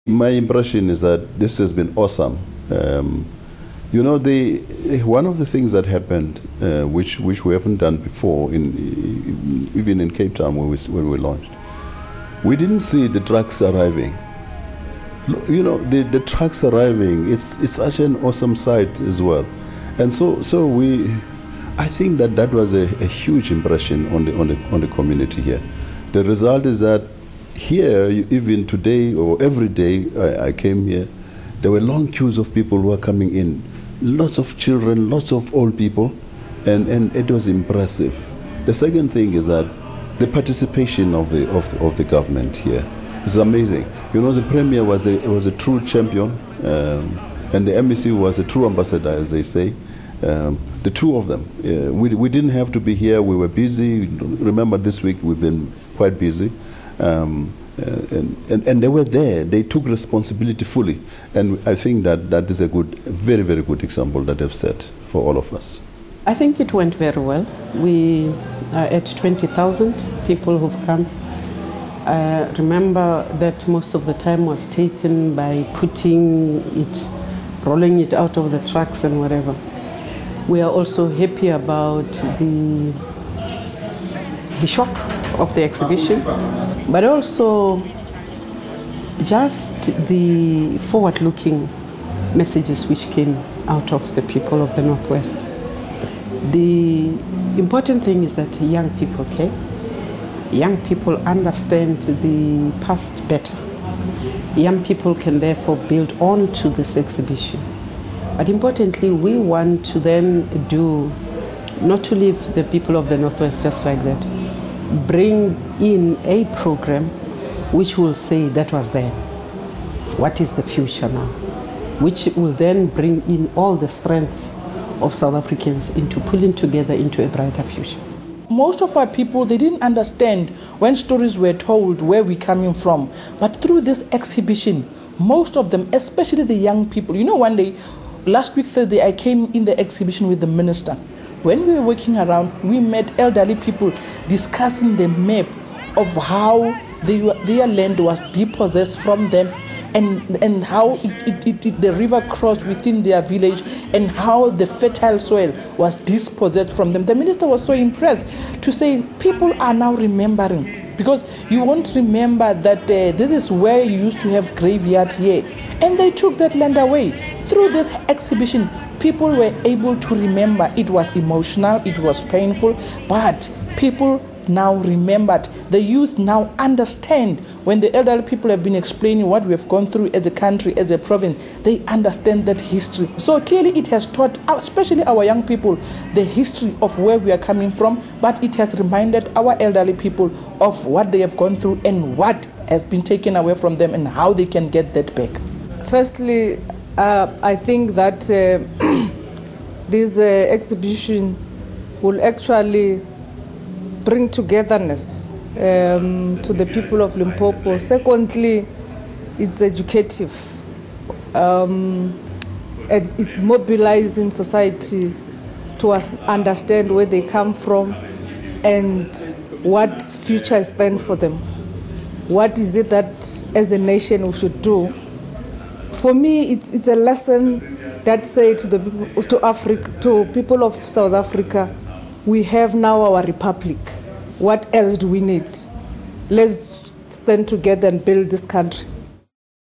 My impression is that this has been awesome. You know, one of the things that happened, which we haven't done before, even in Cape Town when we launched, we didn't see the trucks arriving. You know, the trucks arriving, it's such an awesome sight as well. And so I think that was a huge impression on the community here. The result is that here, even today or every day I came here, there were long queues of people who are coming in. Lots of children, lots of old people, and it was impressive. The second thing is that the participation of the government here is amazing. You know, the Premier was a true champion, and the MEC was a true ambassador, as they say. The two of them. We didn't have to be here. We were busy. Remember, this week we've been quite busy. And they were there. They took responsibility fully, and I think that is a very, very good example that they've set for all of us. I think it went very well. We are at 20,000 people who've come. Remember that most of the time was taken by rolling it out of the trucks and whatever. We are also happy about the shock of the exhibition, but also just the forward-looking messages which came out of the people of the Northwest. The important thing is that young people came. Young people understand the past better. Young people can therefore build on to this exhibition. But importantly, we want to then not to leave the people of the Northwest just like that. Bring in a program which will say that was there. What is the future now? Which will then bring in all the strengths of South Africans into pulling together into a brighter future. Most of our people, they didn't understand when stories were told where we're coming from. But through this exhibition, most of them, especially the young people, you know, one day, last week Thursday, I came in the exhibition with the minister. When we were walking around, we met elderly people discussing the map of how their land was dispossessed from them, and how the river crossed within their village, and how the fertile soil was dispossessed from them. The minister was so impressed to say people are now remembering, because you won't remember that this is where you used to have graveyard here, and they took that land away. Through this exhibition, people were able to remember. It was emotional, it was painful, but people now remembered. The youth now understand. When the elderly people have been explaining what we have gone through as a country, as a province, they understand that history. So clearly it has taught, especially our young people, the history of where we are coming from, but it has reminded our elderly people of what they have gone through and what has been taken away from them and how they can get that back. Firstly, I think that this exhibition will actually bring togetherness to the people of Limpopo. Secondly, it's educative. And it's mobilizing society to understand where they come from and what future stands for them. What is it that as a nation we should do? For me, it's a lesson that says to people of South Africa, we have now our republic. What else do we need? Let's stand together and build this country.